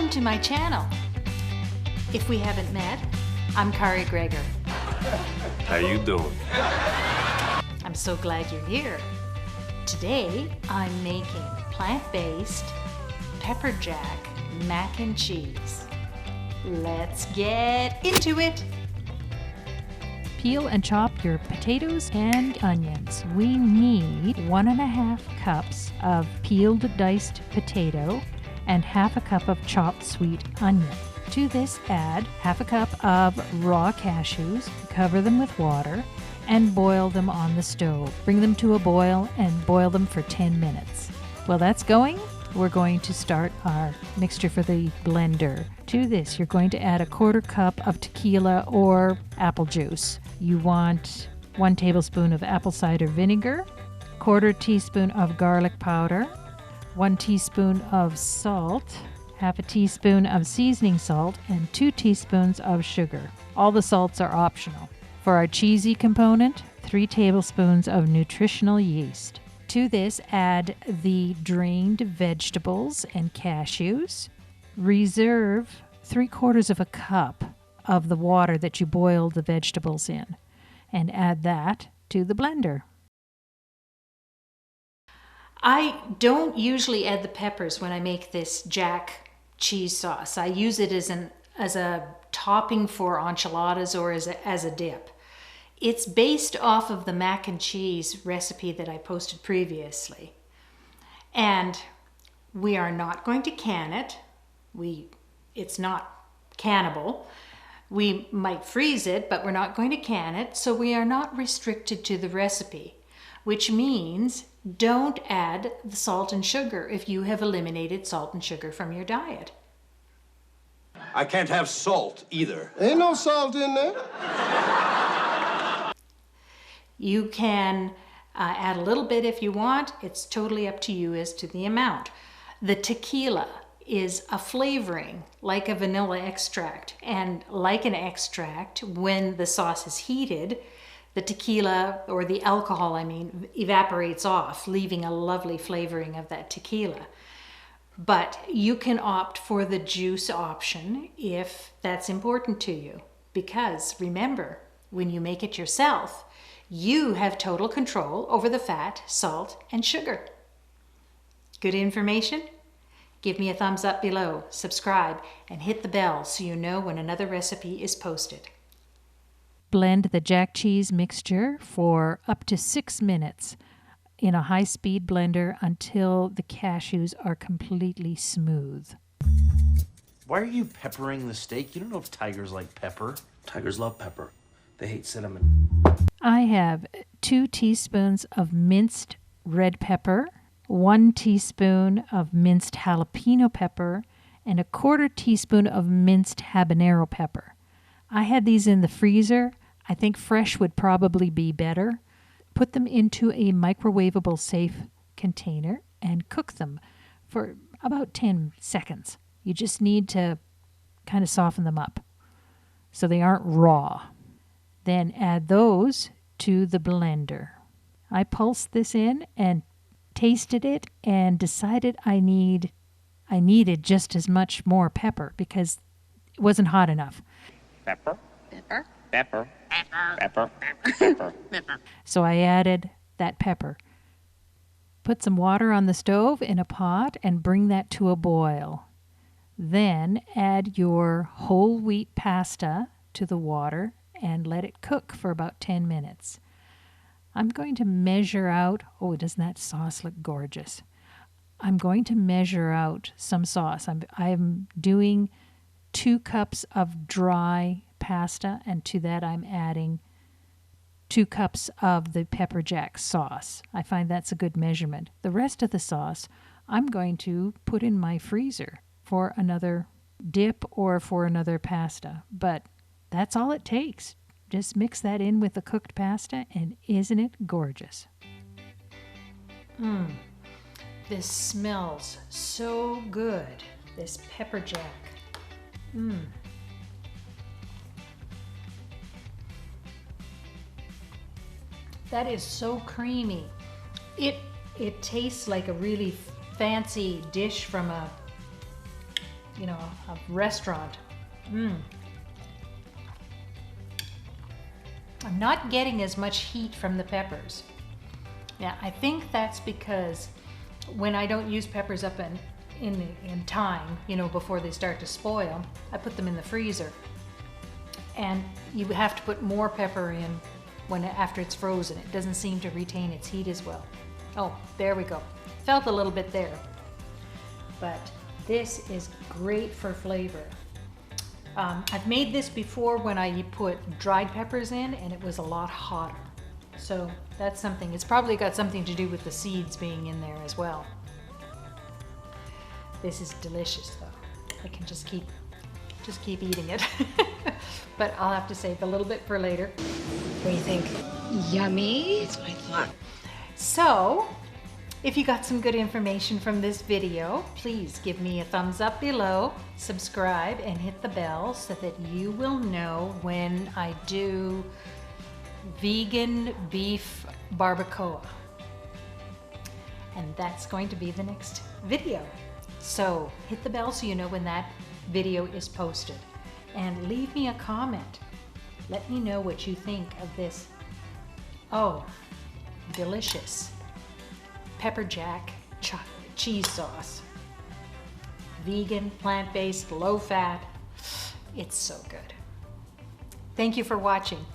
Welcome to my channel. If we haven't met, I'm Kari Gregor. How you doing? I'm so glad you're here. Today, I'm making plant-based pepper jack mac and cheese. Let's get into it. Peel and chop your potatoes and onions. We need 1.5 cups of peeled diced potato and 1/2 cup of chopped sweet onion. To this, add 1/2 cup of raw cashews, cover them with water, and boil them on the stove. Bring them to a boil and boil them for 10 minutes. While that's going, we're going to start our mixture for the blender. To this, you're going to add 1/4 cup of tequila or apple juice. You want 1 tablespoon of apple cider vinegar, 1/4 teaspoon of garlic powder, 1 teaspoon of salt, 1/2 teaspoon of seasoning salt, and 2 teaspoons of sugar. All the salts are optional. For our cheesy component, 3 tablespoons of nutritional yeast. To this, add the drained vegetables and cashews. Reserve 3/4 cup of the water that you boiled the vegetables in, and add that to the blender. I don't usually add the peppers when I make this jack cheese sauce. I use it as a topping for enchiladas or as a dip. It's based off of the mac and cheese recipe that I posted previously. And we are not going to can it. It's not cannable. We might freeze it, but we're not going to can it, so we are not restricted to the recipe, which means don't add the salt and sugar if you have eliminated salt and sugar from your diet. I can't have salt either. Ain't no salt in there. You can add a little bit if you want. It's totally up to you as to the amount. The tequila is a flavoring like a vanilla extract, and like an extract, when the sauce is heated, the tequila, or the alcohol evaporates off, leaving a lovely flavoring of that tequila. But you can opt for the juice option if that's important to you, because remember, when you make it yourself, you have total control over the fat, salt, and sugar. Good information? Give me a thumbs up below, subscribe, and hit the bell so you know when another recipe is posted. Blend the jack cheese mixture for up to 6 minutes in a high-speed blender until the cashews are completely smooth. Why are you peppering the steak? You don't know if tigers like pepper. Tigers love pepper. They hate cinnamon. I have 2 teaspoons of minced red pepper, 1 teaspoon of minced jalapeno pepper, and 1/4 teaspoon of minced habanero pepper. I had these in the freezer. I think fresh would probably be better. Put them into a microwavable safe container and cook them for about 10 seconds. You just need to kind of soften them up so they aren't raw. Then add those to the blender. I pulsed this in and tasted it and decided I needed just as much more pepper because it wasn't hot enough. Pepper, pepper, pepper, pepper, pepper, pepper. So I added that pepper. Put some water on the stove in a pot and bring that to a boil. Then add your whole wheat pasta to the water and let it cook for about 10 minutes. I'm going to measure out, oh, doesn't that sauce look gorgeous? I'm going to measure out some sauce. I'm doing 2 cups of dry pasta, and to that I'm adding 2 cups of the pepper jack sauce. I find that's a good measurement. The rest of the sauce I'm going to put in my freezer for another dip or for another pasta. But that's all it takes. Just mix that in with the cooked pasta, and isn't it gorgeous? This smells so good, this pepper jack. That is so creamy. It tastes like a really fancy dish from a you know, a restaurant. I'm not getting as much heat from the peppers. Yeah, I think that's because when I don't use peppers up in time, you know, before they start to spoil, I put them in the freezer. And you have to put more pepper in after it's frozen. It doesn't seem to retain its heat as well. Oh, there we go. Felt a little bit there. But this is great for flavor. I've made this before when I put dried peppers in, and it was a lot hotter. So that's something. It's probably got something to do with the seeds being in there as well. This is delicious though. I can just keep eating it. But I'll have to save a little bit for later. What do you think? Yummy. That's what I thought. So, if you got some good information from this video, please give me a thumbs up below, subscribe, and hit the bell so that you will know when I do vegan beef barbacoa. And that's going to be the next video. So hit the bell so you know when that video is posted. And leave me a comment. Let me know what you think of this. Oh, delicious pepper jack cheese sauce. Vegan, plant-based, low fat. It's so good. Thank you for watching.